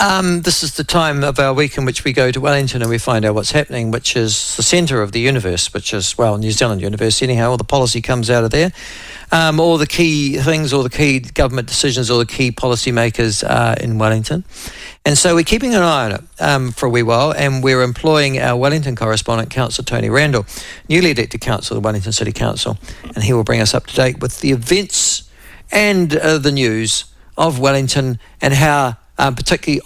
This is the time of our week in which we go to Wellington and we find out what's happening, which is the centre of the universe, which is, well, New Zealand University anyhow. All the policy comes out of there. All the key things, all the key government decisions, all the key policy makers are in Wellington. And so we're keeping an eye on it for a wee while, and we're employing our Wellington correspondent, Councillor Tony Randle, newly elected councillor of the Wellington City Council, and he will bring us up to date with the events and the news of Wellington and how, particularly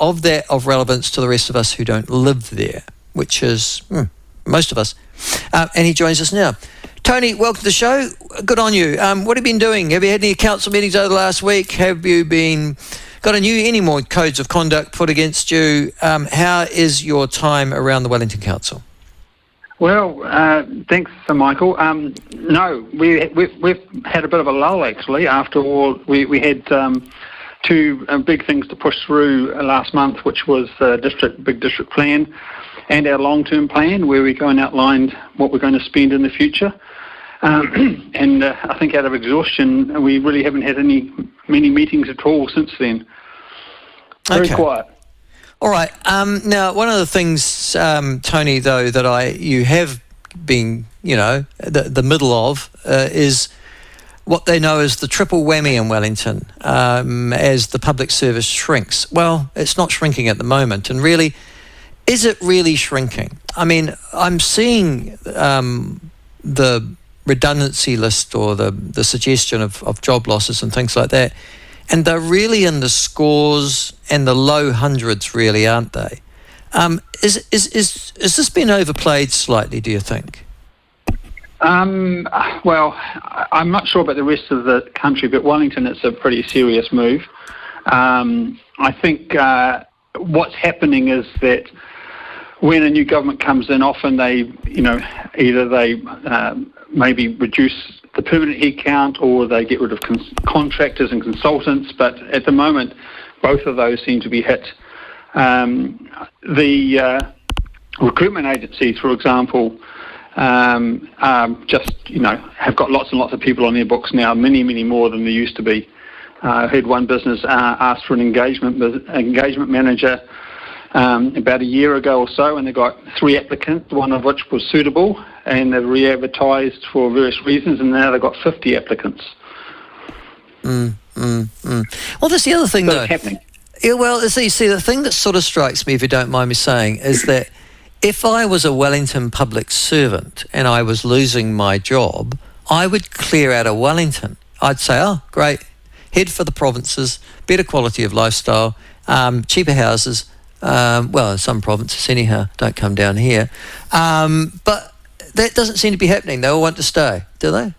of relevance to the rest of us who don't live there, which is most of us. And he joins us now. Tony, welcome to the show. Good on you. What have you been doing? Have you had any council meetings over the last week? Have you got any more codes of conduct put against you? How is your time around the Wellington Council? Well, thanks, Sir Michael. No, we've had a bit of a lull actually. After all, we had two big things to push through last month, which was the big district plan and our long-term plan, where we go and outlined what we're going to spend in the future. And I think out of exhaustion, we really haven't had many meetings at all since then. Very quiet. All right. Now, one of the things, Tony, though, that you have been, the middle of is what they know as the triple whammy in Wellington as the public service shrinks. Well, it's not shrinking at the moment. And really, is it really shrinking? I mean, I'm seeing the redundancy list or the suggestion of job losses and things like that, and they're really in the scores and the low hundreds, really, aren't they? Is this been overplayed slightly, do you think? Well, I'm not sure about the rest of the country, but Wellington, it's a pretty serious move. I think what's happening is that when a new government comes in, often they, either they maybe reduce the permanent headcount or they get rid of contractors and consultants. But at the moment, both of those seem to be hit. The recruitment agencies, for example, just, have got lots and lots of people on their books now, many more than there used to be. I heard one business ask for an engagement manager about a year ago or so, and they got 3 applicants, one of which was suitable, and they've re-advertised for various reasons, and now they've got 50 applicants. Well, that's the other thing, though. It's happening. Yeah, well, you see, the thing that sort of strikes me, if you don't mind me saying, is that if I was a Wellington public servant and I was losing my job, I would clear out of Wellington. I'd say, oh, great, head for the provinces, better quality of lifestyle, cheaper houses, well, in some provinces anyhow, don't come down here. But that doesn't seem to be happening. They all want to stay, do they?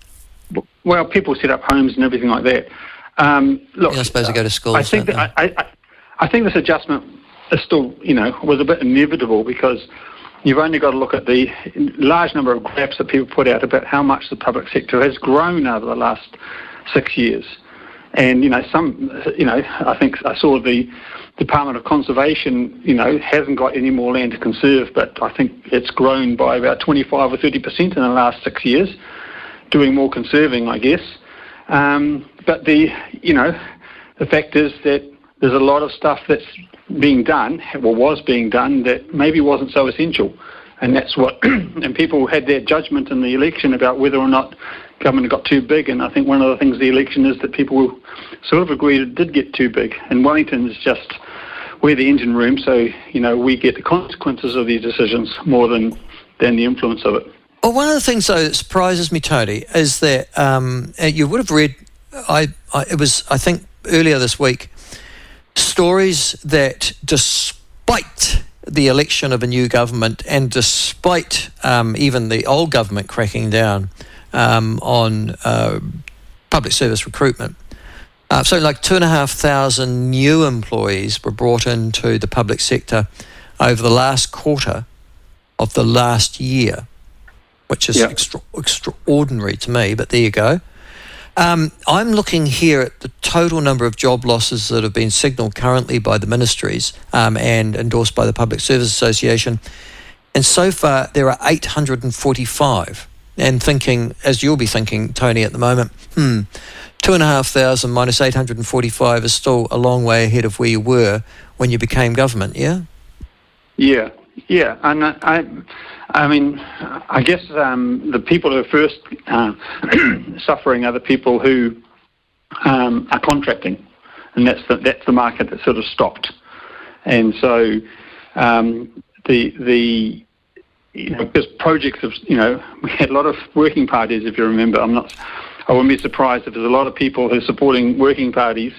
Well, people set up homes and everything like that. Look, I suppose they go to school. I think this adjustment is still, was a bit inevitable, because you've only got to look at the large number of graphs that people put out about how much the public sector has grown over the last 6 years. And, I think I saw the Department of Conservation, hasn't got any more land to conserve, but I think it's grown by about 25 or 30% in the last 6 years, doing more conserving, I guess. But the fact is that there's a lot of stuff that's being done, or was being done, that maybe wasn't so essential. And that's what, and people had their judgment in the election about whether or not government got too big. And I think one of the things of the election is that people sort of agreed it did get too big. And Wellington is just, we're the engine room, so, we get the consequences of these decisions more than the influence of it. Well, one of the things, though, that surprises me, Tony, is that you would have read, it was, I think, earlier this week, stories that despite the election of a new government and despite even the old government cracking down on public service recruitment, so like 2,500 new employees were brought into the public sector over the last quarter of the last year, which is extraordinary to me, but there you go. I'm looking here at the total number of job losses that have been signalled currently by the ministries and endorsed by the Public Service Association. And so far, there are 845. And thinking, as you'll be thinking, Tony, at the moment, 2,500 minus 845 is still a long way ahead of where you were when you became government, yeah? Yeah, and I mean, I guess the people who are first suffering are the people who are contracting, and that's the market that sort of stopped. And so because projects of, we had a lot of working parties, if you remember. I wouldn't be surprised if there's a lot of people who are supporting working parties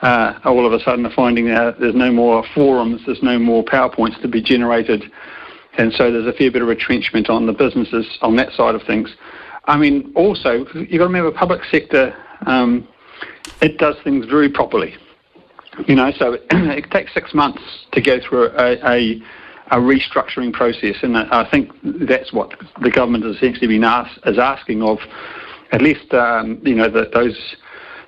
all of a sudden are finding that there's no more forums, there's no more PowerPoints to be generated, and so there's a fair bit of retrenchment on the businesses on that side of things. I mean, also, you've got to remember, public sector, it does things very properly. So it takes 6 months to go through a restructuring process, and I think that's what the government has essentially been asking of, at least those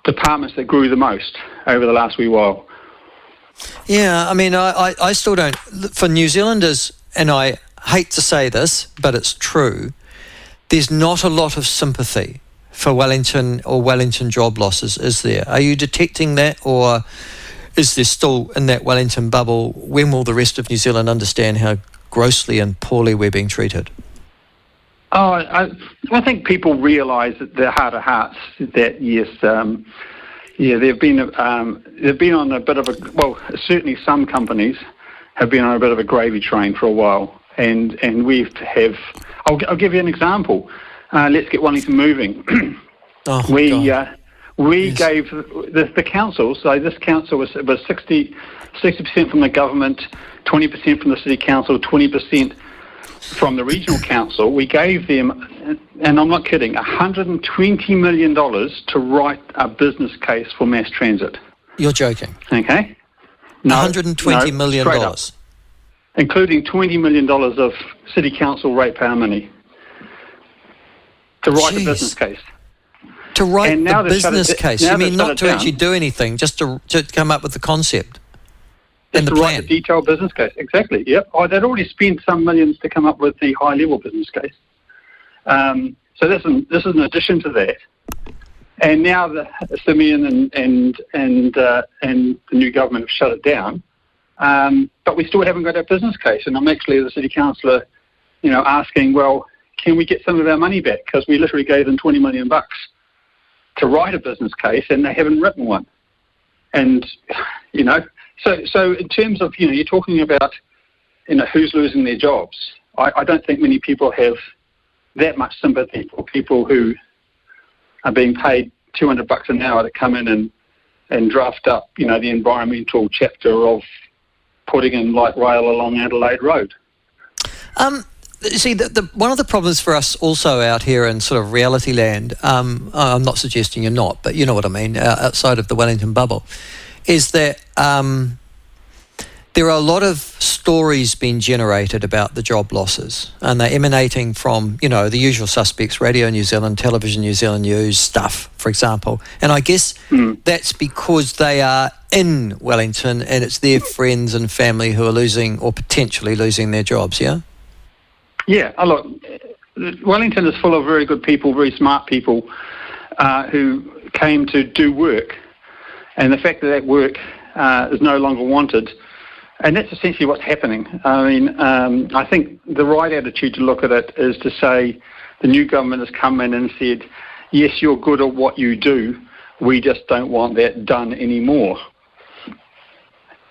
departments that grew the most over the last wee while. Yeah, I mean, I still don't. For New Zealanders, and I hate to say this, but it's true, there's not a lot of sympathy for Wellington or Wellington job losses, is there? Are you detecting that, or is there still in that Wellington bubble? When will the rest of New Zealand understand how grossly and poorly we're being treated? Oh, I think people realise that their heart of hearts that yes, they've been on a bit of certainly some companies have been on a bit of a gravy train for a while, and I'll give you an example. Let's get Wellington moving. We gave the council. So this council was 60% from the government, 20% from the city council, 20% from the regional council. We gave them, and I'm not kidding, $120 million to write a business case for mass transit. You're joking. Okay. No, $120 million. Including $20 million of city council ratepayer money to write a business case. To write the business case? You mean not to actually do anything, just to come up with the concept? Just to write a detailed business case, exactly, yep. They'd already spent some millions to come up with the high-level business case. So this is in addition to that. And now the Simeon and the new government have shut it down, but we still haven't got our business case. And I'm actually, as a city councillor, asking, well, can we get some of our money back? Because we literally gave them $20 million to write a business case, and they haven't written one. And so in terms of you're talking about who's losing their jobs. I don't think many people have that much sympathy for people who are being paid $200 an hour to come in and draft up, the environmental chapter of putting in light rail along Adelaide Road. See, the one of the problems for us also out here in sort of reality land, I'm not suggesting you're not, but you know what I mean, outside of the Wellington bubble, is that there are a lot of stories being generated about the job losses, and they're emanating from, the usual suspects, Radio New Zealand, Television New Zealand News stuff, for example. And I guess that's because they are in Wellington and it's their friends and family who are losing or potentially losing their jobs, yeah? Yeah, look, Wellington is full of very good people, very smart people who came to do work. And the fact that work is no longer wanted, and that's essentially what's happening. I mean, I think the right attitude to look at it is to say the new government has come in and said, yes, you're good at what you do, we just don't want that done anymore.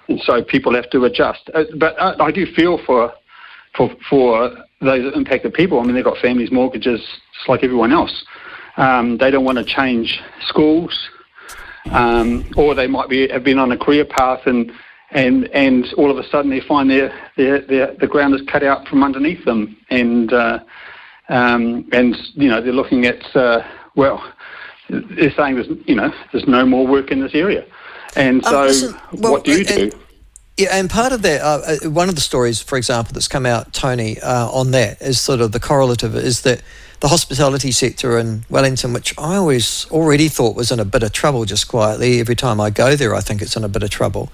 And so people have to adjust. But I do feel for those impacted people. I mean, they've got families, mortgages, just like everyone else. They don't want to change schools, or they might have been on a career path and all of a sudden they find the ground is cut out from underneath them, and they're looking at they're saying there's no more work in this area, and so what do you do? Yeah, and part of that, one of the stories, for example, that's come out, Tony, on that is sort of the correlative is that the hospitality sector in Wellington, which I already thought was in a bit of trouble just quietly. Every time I go there, I think it's in a bit of trouble.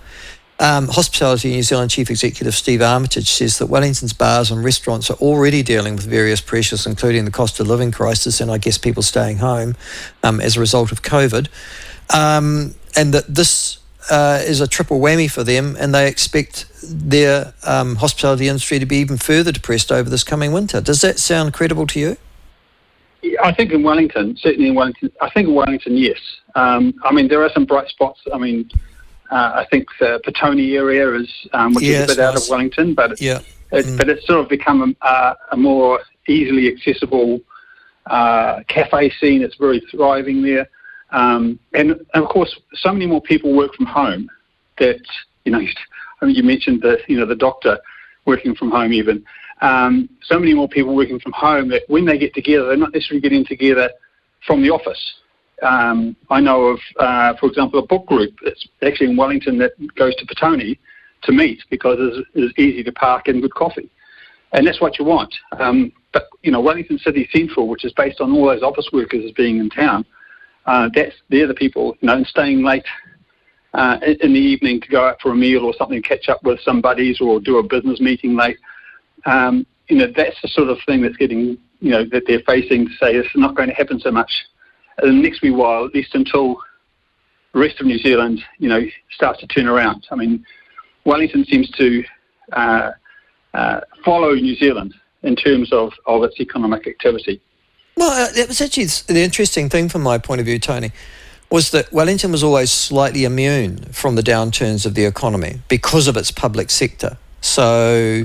Hospitality New Zealand Chief Executive Steve Armitage says that Wellington's bars and restaurants are already dealing with various pressures, including the cost of living crisis and I guess people staying home as a result of COVID. And that this is a triple whammy for them, and they expect their hospitality industry to be even further depressed over this coming winter. Does that sound credible to you? I think in Wellington, yes. I mean, there are some bright spots. I mean, I think the Petone area is, which is a bit out of Wellington, but it's sort of become a more easily accessible cafe scene. It's very thriving there. And of course, so many more people work from home that, I mean, you mentioned the doctor working from home even. So many more people working from home that when they get together, they're not necessarily getting together from the office. I know of, for example, a book group that's actually in Wellington that goes to Petone to meet because it's easy to park and good coffee. And that's what you want. But, Wellington City Central, which is based on all those office workers as being in town, they're the people, and staying late in the evening to go out for a meal or something, catch up with some buddies or do a business meeting late. That's the sort of thing that's getting, that they're facing to say it's not going to happen so much in the next wee while, at least until the rest of New Zealand, starts to turn around. I mean, Wellington seems to follow New Zealand in terms of its economic activity. Well, that was actually the interesting thing from my point of view, Tony, was that Wellington was always slightly immune from the downturns of the economy because of its public sector. So,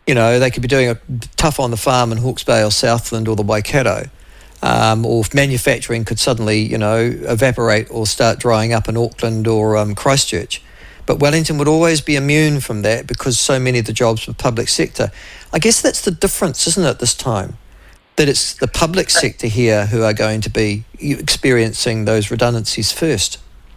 they could be doing a tough on the farm in Hawke's Bay or Southland or the Waikato, or if manufacturing could suddenly, evaporate or start drying up in Auckland or Christchurch. But Wellington would always be immune from that because so many of the jobs were public sector. I guess that's the difference, isn't it, this time? That it's the public sector here who are going to be experiencing those redundancies first.